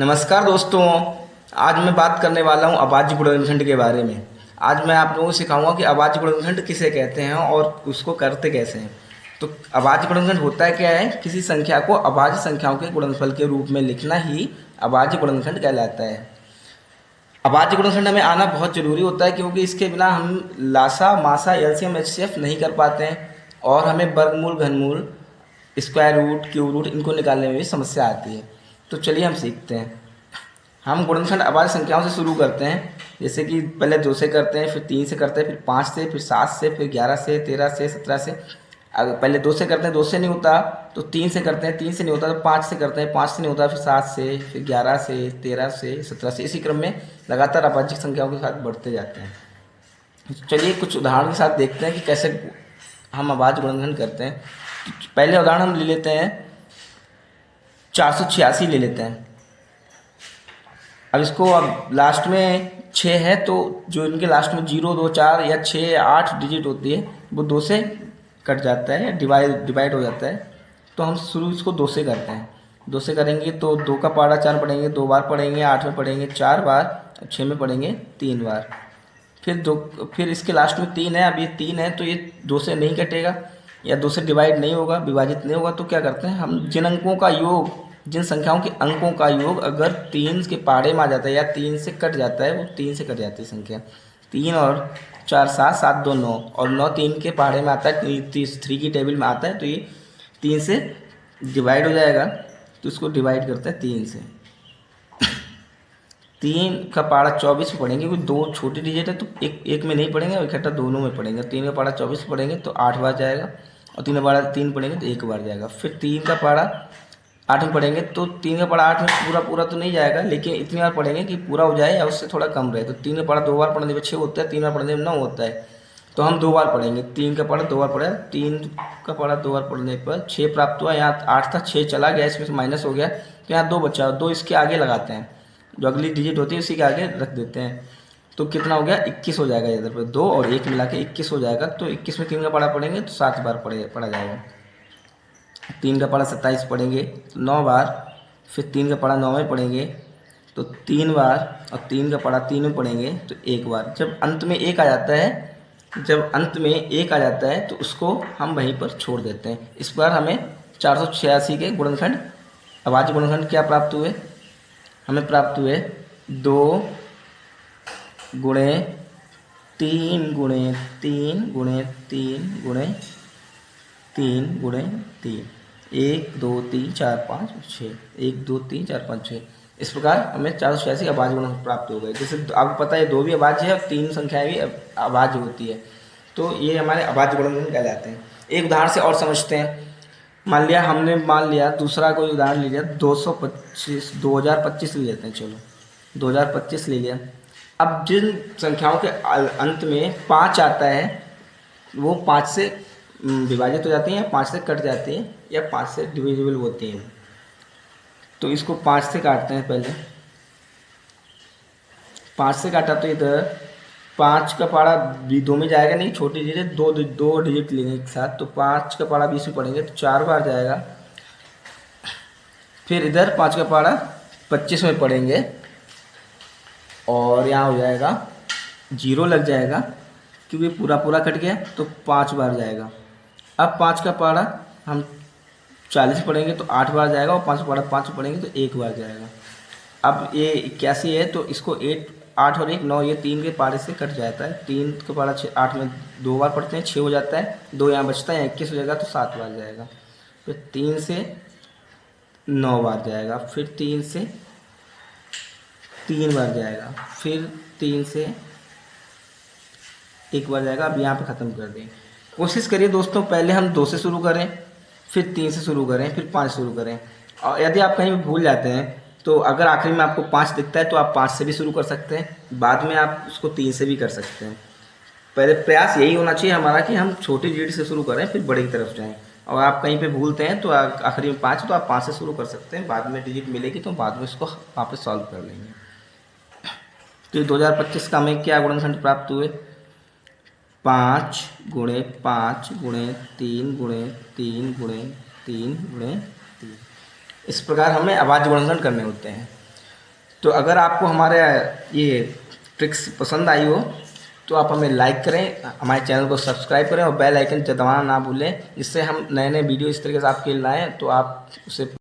नमस्कार दोस्तों। आज मैं बात करने वाला हूं अभाज्य गुणनखंड के बारे में। आज मैं आप लोगों को सिखाऊंगा कि अभाज्य गुणनखंड किसे कहते हैं और उसको करते कैसे हैं। तो अभाज्य गुणनखंड होता है क्या है, किसी संख्या को अभाज्य संख्याओं के गुणनफल के रूप में लिखना ही अभाज्य गुणनखंड कहलाता है। अभाज्य गुणनखंड हमें आना बहुत ज़रूरी होता है क्योंकि इसके बिना हम लासा, मासा, एलसीएम, एचसीएफ नहीं कर पाते हैं और हमें वर्गमूल, घनमूल, स्क्वायर रूट, क्यूब रूट इनको निकालने में भी समस्या आती है। तो चलिए हम सीखते हैं। हम गुणनखंड अभाज्य संख्याओं से शुरू करते हैं। जैसे कि पहले 2 से करते हैं, फिर 3 से करते हैं, फिर 5 से, फिर 7 से, फिर 11 से, 13 से, 17 से। अगर पहले 2 से करते हैं, 2 से नहीं होता तो 3 से करते हैं, 3 से नहीं होता तो 5 से करते हैं, 5 से नहीं होता फिर 7 से, फिर 11 से, 13 से, 17 से। इसी क्रम में लगातार अभाज्य संख्याओं के साथ बढ़ते जाते हैं। चलिए कुछ उदाहरण के साथ देखते हैं कि कैसे हम अभाज्य गुणनखंड करते हैं। पहले उदाहरण हम ले लेते हैं 486 ले लेते हैं। अब इसको अब लास्ट में 6 है तो जो इनके लास्ट में 0, 2, 4 या 6 या 8 डिजिट होती है वो 2 से कट जाता है, डिवाइड हो जाता है। तो हम शुरू इसको 2 से करते हैं। 2 से करेंगे तो 2 का पहाड़ा 4 पढ़ेंगे, 2 बार पढ़ेंगे, 8 में पढ़ेंगे 4 बार, 6 में पढ़ेंगे 3 बार। फिर इसके लास्ट में 3 है। अब ये 3 है तो ये 2 से नहीं कटेगा या 2 से डिवाइड नहीं होगा, विभाजित नहीं होगा। तो क्या करते हैं हम, जिन अंकों का योग, जिन संख्याओं के अंकों का योग अगर 3 के पहाड़े में आ जाता है या 3 से कट जाता है, वो 3 से कट जाती है संख्या। 3 और 4 7, 7 2 9 और 9 3 के पहाड़े में आता है, 3 की टेबल में आता है तो ये 3 से डिवाइड हो जाएगा। तो इसको डिवाइड करते हैं 3 से। 3 का पहाड़ा 24 पढ़ेंगे क्योंकि 2 छोटी डिजिट है तो एक में नहीं पढ़ेंगे, इकट्ठा दोनों में पढ़ेंगे। 3 का पहाड़ा 24 पढ़ेंगे तो 8 बार जाएगा और 3 का पहाड़ा 3 पढ़ेंगे तो 1 बार जाएगा। फिर 3 का पहाड़ा 8 में पढ़ेंगे तो 3 का पहाड़ा 8 में पूरा तो नहीं जाएगा, लेकिन इतनी बार पढ़ेंगे कि पूरा हो जाए या उससे थोड़ा कम रहे। तो 3 का पहाड़ा 2 बार पढ़ने में 6 होता है, 3 बार पढ़ने में 9 होता है। तो हम 2 बार पढ़ेंगे। 3 का पहाड़ा 2 बार पढ़ा, 3 का पहाड़ा 2 बार पढ़ने पर 6 प्राप्त हुआ। यहाँ 8 था, 6 चला गया, इसमें से माइनस हो गया तो यहाँ 2 बचा। 2 इसके आगे लगाते हैं, जो अगली डिजिट होती है उसी के आगे रख देते हैं। तो कितना हो गया, 21 हो जाएगा। इधर पर 2 और 1 मिला के 21 हो जाएगा। तो 21 में 3 का पहाड़ा पढ़ेंगे तो 7 बार पढ़ा जाएगा। 3 का पहाड़ा 27 पढ़ेंगे तो 9 बार। फिर 3 का पहाड़ा 9 में पढ़ेंगे तो 3 बार और 3 का पहाड़ा 3 में पढ़ेंगे तो 1 बार। जब अंत में 1 आ जाता है तो उसको हम वहीं पर छोड़ देते हैं। इस बार हमें 486 के गुणनखंड, अभाज्य गुणनखंड क्या प्राप्त हुए, हमें प्राप्त हुए 2 गुणे 3 गुणे 3 गुणे 3 गुणे 3 गुणे 3, 1 2 3 4 5 6, 1 2 3 4 5 6। इस प्रकार हमें 486 अभाज्य गुणनखंड प्राप्त हो गए। जैसे आपको पता है 2 भी अभाज्य है और 3 संख्याएं भी अभाज्य होती है, तो ये हमारे अभाज्य गुणनखंड कहलाते हैं। एक उदाहरण से और समझते हैं। मान लिया दूसरा कोई उदाहरण ले लिया, 2025 ले लेते हैं। चलो 2025 ले लिया। अब जिन संख्याओं के अंत में 5 आता है वो 5 से विभाजित हो जाती हैं या 5 से कट जाती हैं या 5 से डिविजिबल होती हैं। तो इसको 5 से काटते हैं। पहले 5 से काटा तो इधर 5 का पहाड़ा 2 में जाएगा नहीं, छोटी डिजिट, दो डिजिट लेंगे एक साथ। तो 5 का पहाड़ा 20 में पढ़ेंगे तो 4 बार जाएगा। फिर इधर 5 का पहाड़ा 25 में पढ़ेंगे और यहाँ हो जाएगा 0 लग जाएगा क्योंकि पूरा कट गया तो 5 बार जाएगा। अब 5 का पहाड़ा हम 40 पढ़ेंगे तो 8 बार जाएगा और 5 का पहाड़ा 5 पढ़ेंगे तो 1 बार जाएगा। अब ये 81 है तो इसको 8 और 1 9, ये 3 के पहाड़े से कट जाता है। 3 का पहाड़ा 8 में 2 बार पढ़ते हैं, 6 हो जाता है, 2 यहाँ बचता है, 21 हो जाएगा तो 7 बार जाएगा। फिर 3 से 9 बार जाएगा। फिर 3 से 3 बार जाएगा। फिर 3 से 1 बार जाएगा। अब यहाँ पे ख़त्म कर दें। कोशिश करिए दोस्तों, पहले हम 2 से शुरू करें, फिर 3 से शुरू करें, फिर 5 शुरू करें। और यदि आप कहीं भी भूल जाते हैं तो अगर आखिरी में आपको 5 दिखता है तो आप 5 से भी शुरू कर सकते हैं, बाद में आप उसको 3 से भी कर सकते हैं। पहले प्रयास यही होना चाहिए हमारा कि हम छोटी डिजिट से शुरू करें फिर बड़ी की तरफ जाएं। और आप कहीं पे भूलते हैं तो आखिरी में 5 तो आप 5 से शुरू कर सकते हैं, बाद में डिजिट मिलेगी तो बाद में उसको वापस सॉल्व कर लेंगे। तो 2025 का हमें क्या गुणनखंड प्राप्त हुए, 5 गुणे 5 गुणे 3 गुणे 3 गुणे 3 गुणे 3। इस प्रकार हमें अभाज्य गुणनखंड करने होते हैं। तो अगर आपको हमारे ये ट्रिक्स पसंद आई हो तो आप हमें लाइक करें, हमारे चैनल को सब्सक्राइब करें और बेल आइकन दबाना ना भूलें, जिससे हम नए नए वीडियो इस तरीके से आपके लिए लाएँ तो आप उसे